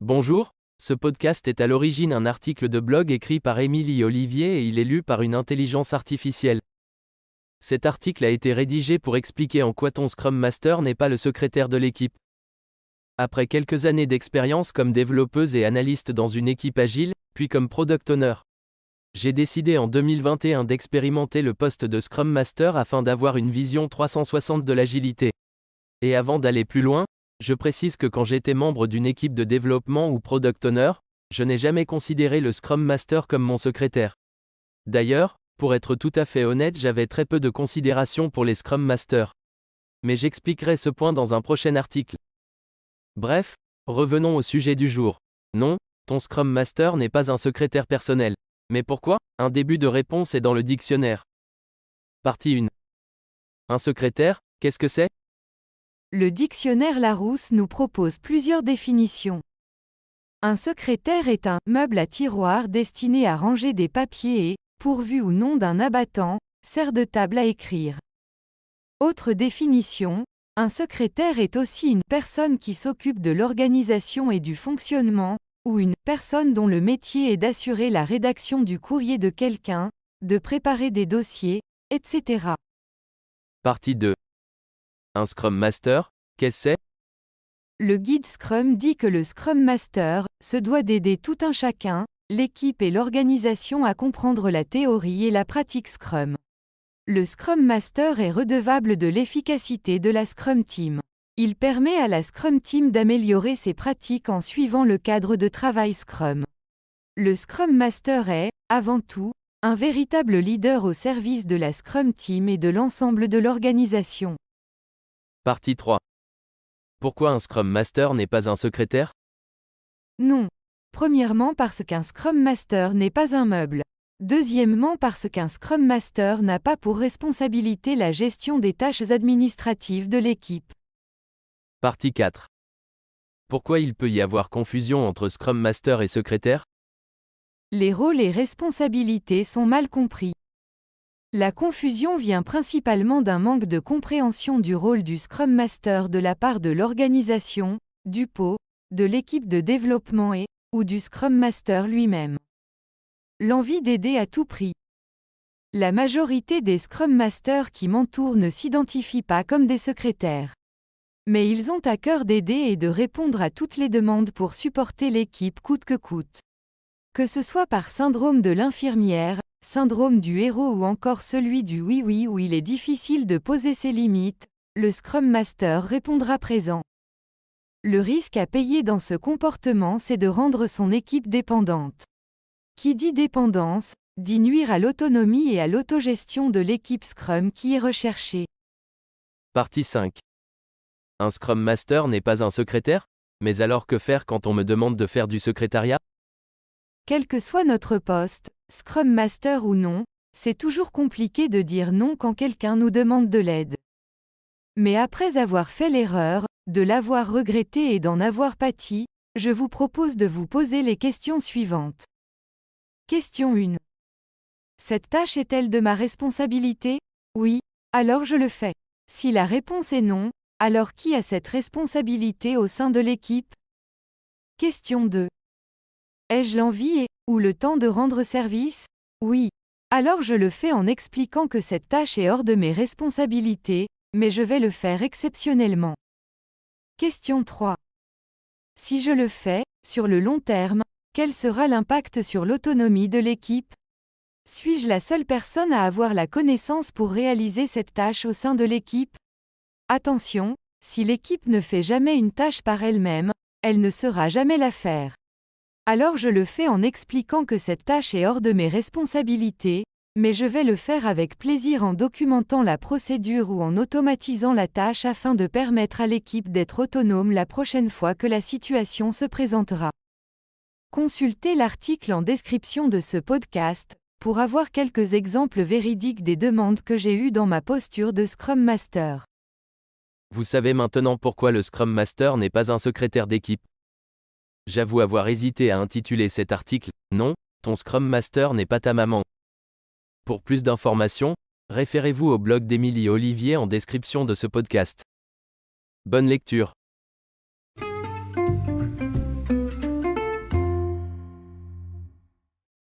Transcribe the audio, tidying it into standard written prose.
Bonjour, ce podcast est à l'origine un article de blog écrit par Émilie Olivier et il est lu par une intelligence artificielle. Cet article a été rédigé pour expliquer en quoi ton Scrum Master n'est pas le secrétaire de l'équipe. Après quelques années d'expérience comme développeuse et analyste dans une équipe agile, puis comme Product Owner, j'ai décidé en 2021 d'expérimenter le poste de Scrum Master afin d'avoir une vision 360 de l'agilité. Et avant d'aller plus loin, je précise que quand j'étais membre d'une équipe de développement ou Product Owner, je n'ai jamais considéré le Scrum Master comme mon secrétaire. D'ailleurs, pour être tout à fait honnête, j'avais très peu de considération pour les Scrum Masters. Mais j'expliquerai ce point dans un prochain article. Bref, revenons au sujet du jour. Non, ton Scrum Master n'est pas un secrétaire personnel. Mais pourquoi? Un début de réponse est dans le dictionnaire. Partie 1. Un secrétaire, qu'est-ce que c'est? Le dictionnaire Larousse nous propose plusieurs définitions. Un secrétaire est un meuble à tiroir destiné à ranger des papiers et, pourvu ou non d'un abattant, sert de table à écrire. Autre définition, un secrétaire est aussi une personne qui s'occupe de l'organisation et du fonctionnement, ou une personne dont le métier est d'assurer la rédaction du courrier de quelqu'un, de préparer des dossiers, etc. Partie 2. Un Scrum Master, qu'est-ce que c'est? Le guide Scrum dit que le Scrum Master se doit d'aider tout un chacun, l'équipe et l'organisation à comprendre la théorie et la pratique Scrum. Le Scrum Master est redevable de l'efficacité de la Scrum Team. Il permet à la Scrum Team d'améliorer ses pratiques en suivant le cadre de travail Scrum. Le Scrum Master est, avant tout, un véritable leader au service de la Scrum Team et de l'ensemble de l'organisation. Partie 3. Pourquoi un Scrum Master n'est pas un secrétaire? Non. Premièrement parce qu'un Scrum Master n'est pas un meuble. Deuxièmement parce qu'un Scrum Master n'a pas pour responsabilité la gestion des tâches administratives de l'équipe. Partie 4. Pourquoi il peut y avoir confusion entre Scrum Master et secrétaire? Les rôles et responsabilités sont mal compris. La confusion vient principalement d'un manque de compréhension du rôle du Scrum Master de la part de l'organisation, du PO, de l'équipe de développement ou du Scrum Master lui-même. L'envie d'aider à tout prix. La majorité des Scrum Masters qui m'entourent ne s'identifient pas comme des secrétaires. Mais ils ont à cœur d'aider et de répondre à toutes les demandes pour supporter l'équipe coûte que coûte. Que ce soit par syndrome de l'infirmière, syndrome du héros ou encore celui du oui-oui où il est difficile de poser ses limites, le Scrum Master répondra présent. Le risque à payer dans ce comportement, c'est de rendre son équipe dépendante. Qui dit dépendance, dit nuire à l'autonomie et à l'autogestion de l'équipe Scrum qui est recherchée. Partie 5. Un Scrum Master n'est pas un secrétaire? Mais alors que faire quand on me demande de faire du secrétariat? Quel que soit notre poste, Scrum Master ou non, c'est toujours compliqué de dire non quand quelqu'un nous demande de l'aide. Mais après avoir fait l'erreur, de l'avoir regretté et d'en avoir pâti, je vous propose de vous poser les questions suivantes. Question 1. Cette tâche est-elle de ma responsabilité? Oui, alors je le fais. Si la réponse est non, alors qui a cette responsabilité au sein de l'équipe? Question 2. Ai-je l'envie ou le temps de rendre service? Oui. Alors je le fais en expliquant que cette tâche est hors de mes responsabilités, mais je vais le faire exceptionnellement. Question 3. Si je le fais, sur le long terme, quel sera l'impact sur l'autonomie de l'équipe? Suis-je la seule personne à avoir la connaissance pour réaliser cette tâche au sein de l'équipe? Attention, si l'équipe ne fait jamais une tâche par elle-même, elle ne saura jamais la faire. Alors je le fais en expliquant que cette tâche est hors de mes responsabilités, mais je vais le faire avec plaisir en documentant la procédure ou en automatisant la tâche afin de permettre à l'équipe d'être autonome la prochaine fois que la situation se présentera. Consultez l'article en description de ce podcast, pour avoir quelques exemples véridiques des demandes que j'ai eues dans ma posture de Scrum Master. Vous savez maintenant pourquoi le Scrum Master n'est pas un secrétaire d'équipe. J'avoue avoir hésité à intituler cet article « Non, ton Scrum Master n'est pas ta maman ». Pour plus d'informations, référez-vous au blog d'Émilie Olivier en description de ce podcast. Bonne lecture.